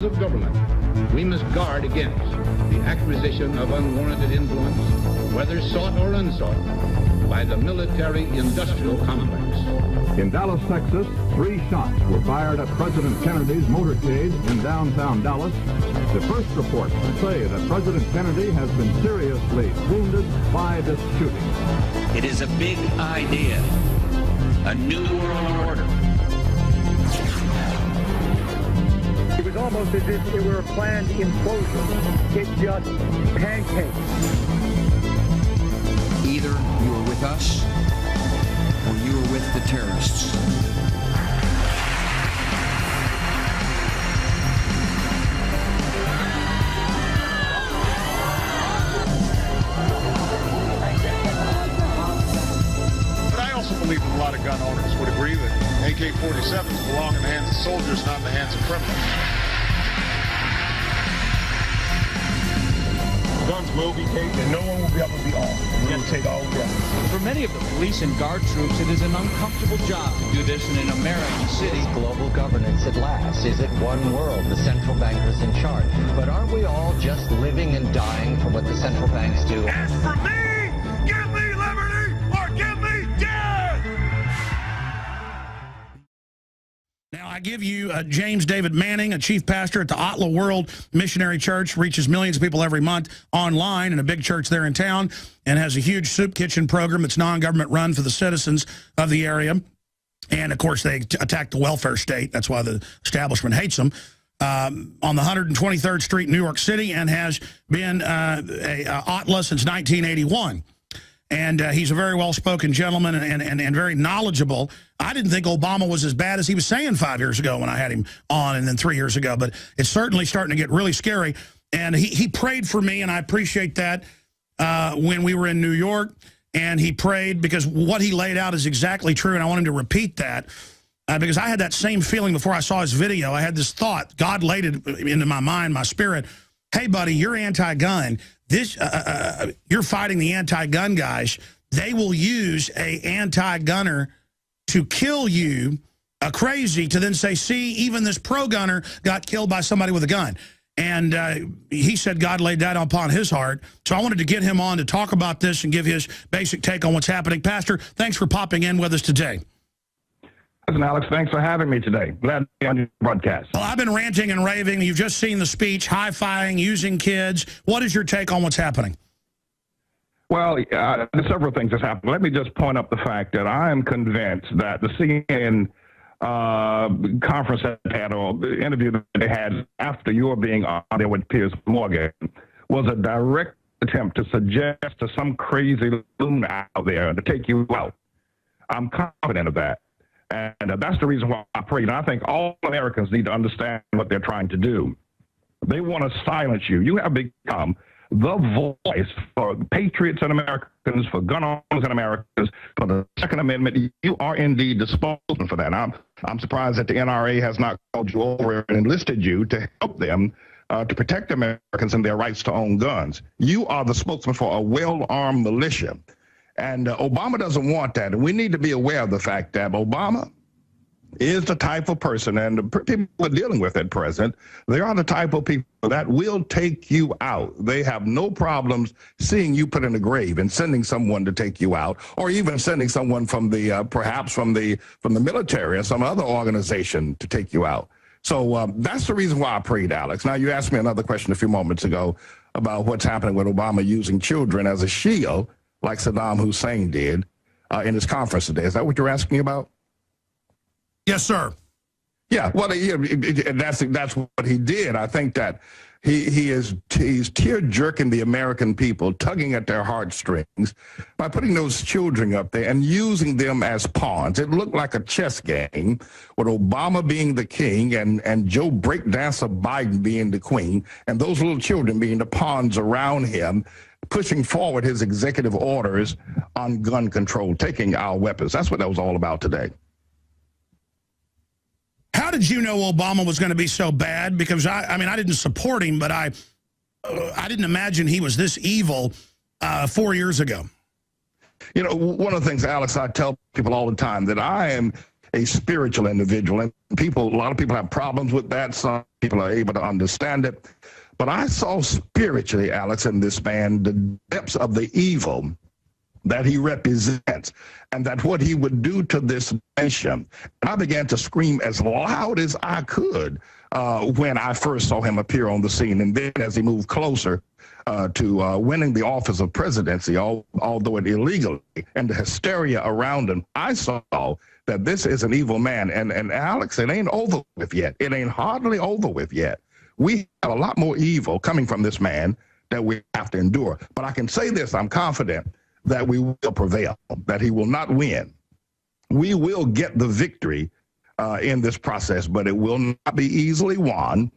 of government, we must guard against the acquisition of unwarranted influence, whether sought or unsought, by the military-industrial complex. In Dallas, Texas, 3 shots were fired at President Kennedy's motorcade in downtown Dallas. The first reports say that President Kennedy has been seriously wounded by this shooting. It is a big idea, a new world order. It was almost as if it were a planned implosion. It just pancaked. Either you are with us or you are with the terrorists. But I also believe that a lot of gun owners would agree that AK-47s belong in the hands of soldiers, not in the hands of criminals. Guns will be taken, and no one will be able to be armed. We will take all guns. For many of the police and guard troops, it is an uncomfortable job to do this in an American city. Global governance at last. Is it one world? The central bankers in charge. But aren't we all just living and dying for what the central banks do? As for me, give me liberty or give me death! Now, I give you James David Manning, a chief pastor at the Otla World Missionary Church, reaches millions of people every month online in a big church there in town, and has a huge soup kitchen program that's non-government run for the citizens of the area. And, of course, they attack the welfare state. That's why the establishment hates them. On the 123rd Street in New York City, and has been Otla since 1981. And he's a very well-spoken gentleman and very knowledgeable. I didn't think Obama was as bad as he was saying 5 years ago when I had him on, and then 3 years ago. But it's certainly starting to get really scary. And he prayed for me, and I appreciate that, when we were in New York. And he prayed because what he laid out is exactly true, and I want him to repeat that. Because I had that same feeling before I saw his video. I had this thought. God laid it into my mind, my spirit. Hey, buddy, you're anti-gun. You're fighting the anti-gun guys. They will use a anti-gunner to kill you, a crazy, to then say, see, even this pro-gunner got killed by somebody with a gun. And he said God laid that upon his heart. So I wanted to get him on to talk about this and give his basic take on what's happening. Pastor, thanks for popping in with us today. Listen, Alex, thanks for having me today. Glad to be on your broadcast. Well, I've been ranting and raving. You've just seen the speech, high-fiving, using kids. What is your take on what's happening? Well, several things have happened. Let me just point up the fact that I am convinced that the CNN conference that they had, or the interview that they had after your being on there with Piers Morgan, was a direct attempt to suggest to some crazy loon out there to take you out. I'm confident of that. And that's the reason why I prayed. And I think all Americans need to understand what they're trying to do. They want to silence you. You have become the voice for patriots and Americans, for gun owners and Americans, for the Second Amendment. You are indeed the spokesman for that. I'm surprised that the NRA has not called you over and enlisted you to help them to protect Americans and their rights to own guns. You are the spokesman for a well-armed militia. And Obama doesn't want that. And we need to be aware of the fact that Obama is the type of person, and the people we're dealing with at present, they are the type of people that will take you out. They have no problems seeing you put in a grave and sending someone to take you out, or even sending someone from the, perhaps from the military or some other organization to take you out. So that's the reason why I prayed, Alex. Now, you asked me another question a few moments ago about what's happening with Obama using children as a shield, like Saddam Hussein did in his conference today. Is that what you're asking about? Yes, sir. Yeah, well, that's what he did. I think that he's tear-jerking the American people, tugging at their heartstrings by putting those children up there and using them as pawns. It looked like a chess game with Obama being the king and Joe Breakdancer Biden being the queen, and those little children being the pawns around him, pushing forward his executive orders on gun control, taking our weapons. That's what that was all about today. How did you know Obama was going to be so bad? Because, I mean, I didn't support him, but I didn't imagine he was this evil 4 years ago. You know, one of the things, Alex, I tell people all the time, that I am a spiritual individual, and a lot of people have problems with that. Some people are able to understand it. But I saw spiritually, Alex, in this man, the depths of the evil that he represents, and that what he would do to this nation. And I began to scream as loud as I could when I first saw him appear on the scene. And then as he moved closer to winning the office of presidency, although it illegally, and the hysteria around him, I saw that this is an evil man. And Alex, it ain't over with yet. It ain't hardly over with yet. We have a lot more evil coming from this man that we have to endure. But I can say this, I'm confident that we will prevail, that he will not win. We will get the victory in this process, but it will not be easily won,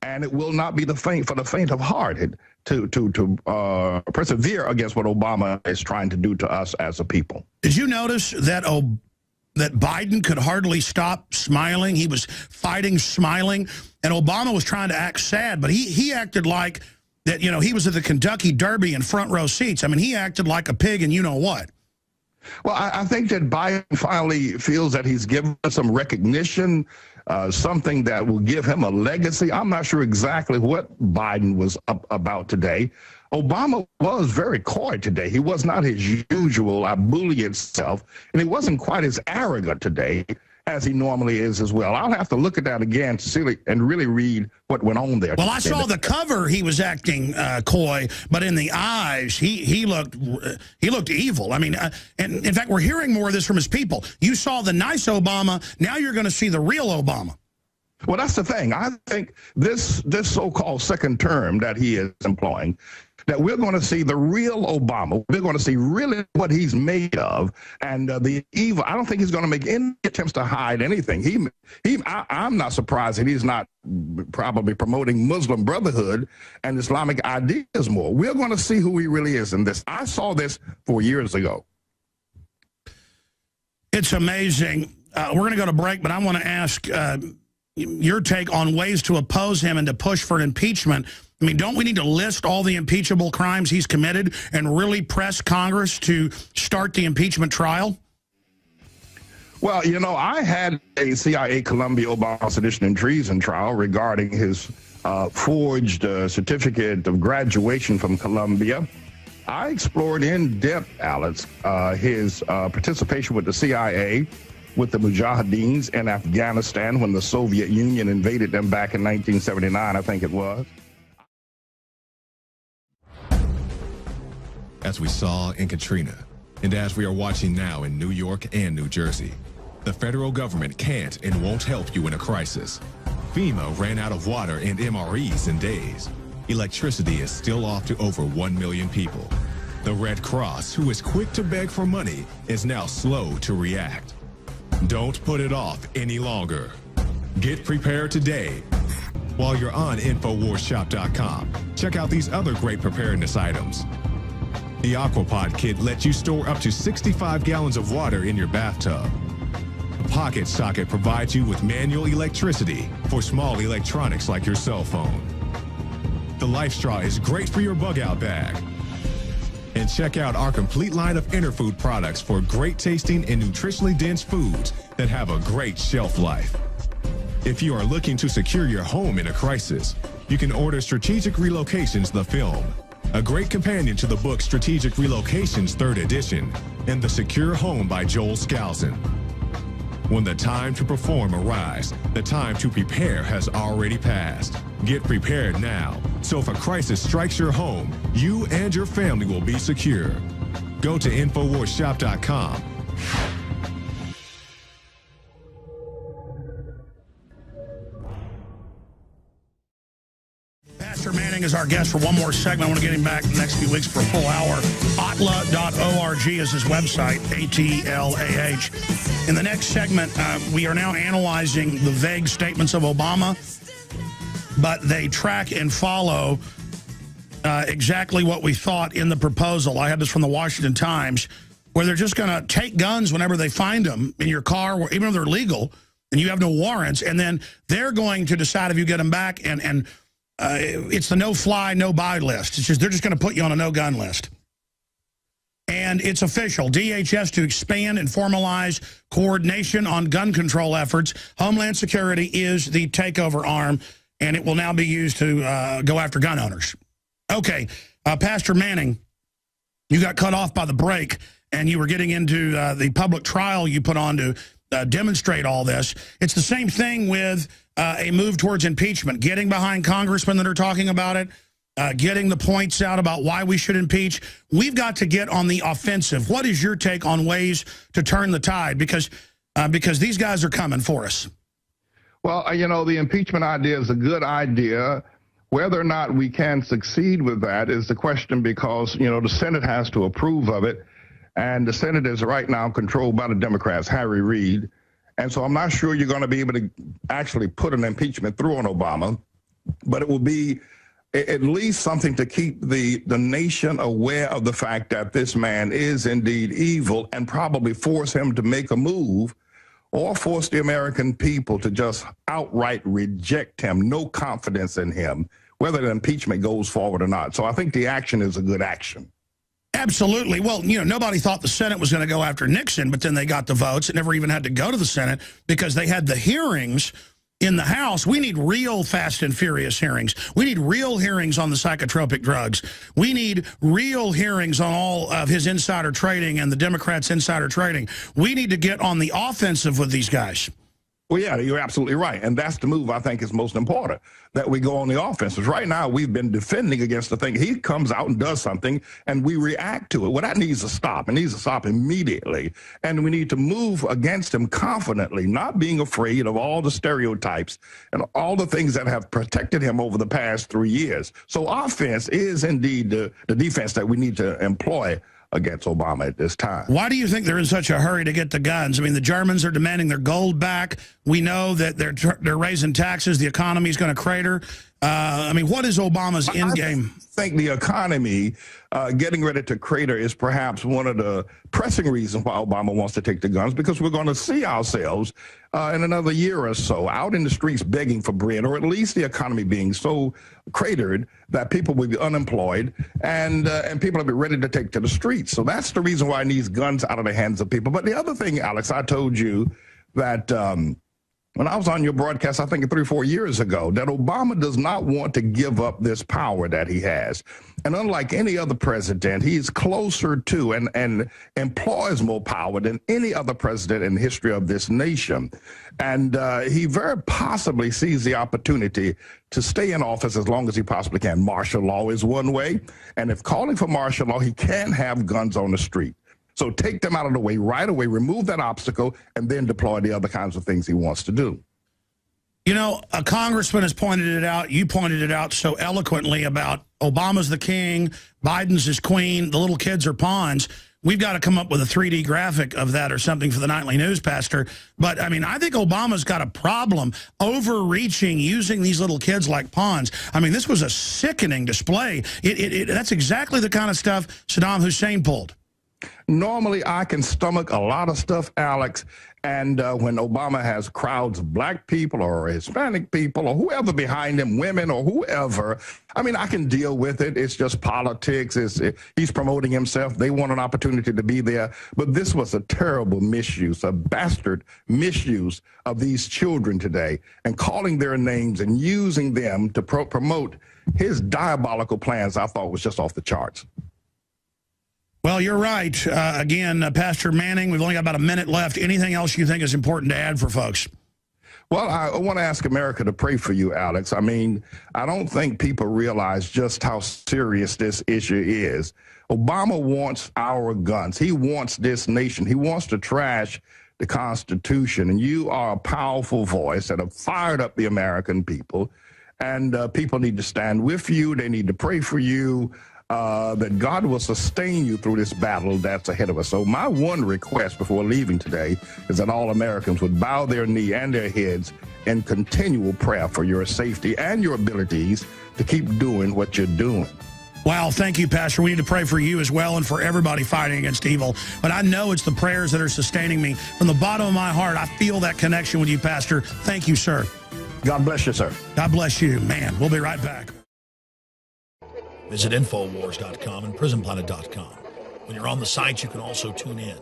and it will not be for the faint of heart to persevere against what Obama is trying to do to us as a people. Did you notice that that Biden could hardly stop smiling? He was fighting smiling, and Obama was trying to act sad, but he acted like that, you know, he was at the Kentucky Derby in front row seats. I mean, he acted like a pig and you know what. Well, I think that Biden finally feels that he's given us some recognition, something that will give him a legacy. I'm not sure exactly what Biden was up about today. Obama was very coy today. He was not his usual ebullient self, and he wasn't quite as arrogant today as he normally is as well. I'll have to look at that again to see and really read what went on there. Well, I saw the cover. He was acting coy, but in the eyes, he looked evil. I mean, and in fact, we're hearing more of this from his people. You saw the nice Obama. Now you're going to see the real Obama. Well, that's the thing. I think this so-called second term that he is employing, that we're going to see the real Obama. We're going to see really what he's made of, and the evil. I don't think he's going to make any attempts to hide anything. I'm not surprised that he's not probably promoting Muslim Brotherhood and Islamic ideas more. We're going to see who he really is in this. I saw this 4 years ago. It's amazing. We're going to go to break, but I want to ask your take on ways to oppose him and to push for impeachment. I mean, don't we need to list all the impeachable crimes he's committed and really press Congress to start the impeachment trial? Well, you know, I had a CIA Columbia Obama sedition and treason trial regarding his forged certificate of graduation from Columbia. I explored in depth, Alex, his participation with the CIA, with the Mujahideens in Afghanistan when the Soviet Union invaded them back in 1979, I think it was. As we saw in Katrina, and as we are watching now in New York and New Jersey, the federal government can't and won't help you in a crisis. FEMA ran out of water and MREs in days. Electricity is still off to over 1 million people. The Red Cross, who is quick to beg for money, is now slow to react. Don't put it off any longer. Get prepared today. While you're on InfoWarsShop.com, check out these other great preparedness items. The Aquapod kit lets you store up to 65 gallons of water in your bathtub. The Pocket Socket provides you with manual electricity for small electronics like your cell phone. The Life Straw is great for your bug-out bag. And check out our complete line of Interfood products for great tasting and nutritionally dense foods that have a great shelf life. If you are looking to secure your home in a crisis, you can order Strategic Relocations, the film, a great companion to the book Strategic Relocations 3rd edition, and The Secure Home by Joel Skousen. When the time to perform arrives, the time to prepare has already passed. Get prepared now, so if a crisis strikes your home, you and your family will be secure. Go to InfoWarsShop.com. Pastor Manning is our guest for one more segment. I want to get him back in the next few weeks for a full hour. Atlah.org is his website, A-T-L-A-H. In the next segment, we are now analyzing the vague statements of Obama, but they track and follow exactly what we thought in the proposal. I had this from the Washington Times, where they're just going to take guns whenever they find them in your car, even if they're legal, and you have no warrants, and then they're going to decide if you get them back, and it's the no-fly, no-buy list. It's just they're just going to put you on a no-gun list. And it's official. DHS to expand and formalize coordination on gun control efforts. Homeland Security is the takeover arm. and it will now be used to go after gun owners. Okay, Pastor Manning, you got cut off by the break, and you were getting into the public trial you put on to demonstrate all this. It's the same thing with a move towards impeachment, getting behind congressmen that are talking about it, getting the points out about why we should impeach. We've got to get on the offensive. What is your take on ways to turn the tide? Because these guys are coming for us. Well, you know, the impeachment idea is a good idea. Whether or not we can succeed with that is the question, because, you know, the Senate has to approve of it. And the Senate is right now controlled by the Democrats, Harry Reid. And so I'm not sure you're going to be able to actually put an impeachment through on Obama, but it will be at least something to keep the nation aware of the fact that this man is indeed evil, and probably force him to make a move, or force the American people to just outright reject him, no confidence in him, whether the impeachment goes forward or not. So I think the action is a good action. Absolutely. Well, you know, nobody thought the Senate was going to go after Nixon, but then they got the votes. It never even had to go to the Senate because they had the hearings in the House. We need real fast and furious hearings. We need real hearings on the psychotropic drugs. We need real hearings on all of his insider trading and the Democrats' insider trading. We need to get on the offensive with these guys. Well, yeah, you're absolutely right. And that's the move I think is most important, that we go on the offensive. Right now, we've been defending against the thing. He comes out and does something, and we react to it. Well, that needs to stop. It needs to stop immediately. And we need to move against him confidently, not being afraid of all the stereotypes and all the things that have protected him over the past 3 years. So offense is indeed the defense that we need to employ against Obama at this time. Why do you think they're in such a hurry to get the guns? I mean, the Germans are demanding their gold back. We know that they're raising taxes. The economy is going to crater. I mean, what is Obama's end game? I think the economy getting ready to crater is perhaps one of the pressing reasons why Obama wants to take the guns, because we're going to see ourselves in another year or so out in the streets begging for bread, or at least the economy being so cratered that people will be unemployed, and people will be ready to take to the streets. So that's the reason why he needs guns out of the hands of people. But the other thing, Alex, I told you that when I was on your broadcast, I think 3 or 4 years ago, that Obama does not want to give up this power that he has. And unlike any other president, he's closer to and employs more power than any other president in the history of this nation. And he very possibly sees the opportunity to stay in office as long as he possibly can. Martial law is one way. And if calling for martial law, he can have guns on the street. So take them out of the way right away, remove that obstacle, and then deploy the other kinds of things he wants to do. You know, a congressman has pointed it out. You pointed it out so eloquently about Obama's the king, Biden's his queen, the little kids are pawns. We've got to come up with a 3D graphic of that or something for the nightly news, Pastor. But, I mean, I think Obama's got a problem overreaching, using these little kids like pawns. I mean, this was a sickening display. That's exactly the kind of stuff Saddam Hussein pulled. Normally, I can stomach a lot of stuff, Alex, and when Obama has crowds of black people or Hispanic people or whoever behind him, women or whoever, I mean, I can deal with it. It's just politics. He's promoting himself. They want an opportunity to be there. But this was a terrible misuse, a bastard misuse of these children today, and calling their names and using them to promote his diabolical plans, I thought was just off the charts. Well, you're right. Again, Pastor Manning, we've only got about a minute left. Anything else you think is important to add for folks? Well, I want to ask America to pray for you, Alex. I mean, I don't think people realize just how serious this issue is. Obama wants our guns. He wants this nation. He wants to trash the Constitution. And you are a powerful voice that have fired up the American people. And people need to stand with you. They need to pray for you. That God will sustain you through this battle that's ahead of us. So my one request before leaving today is that all Americans would bow their knee and their heads in continual prayer for your safety and your abilities to keep doing what you're doing. Wow, thank you, Pastor. We need to pray for you as well and for everybody fighting against evil. But I know it's the prayers that are sustaining me. From the bottom of my heart, I feel that connection with you, Pastor. Thank you, sir. God bless you, sir. God bless you, man. We'll be right back. Visit Infowars.com and PrisonPlanet.com. When you're on the site, you can also tune in.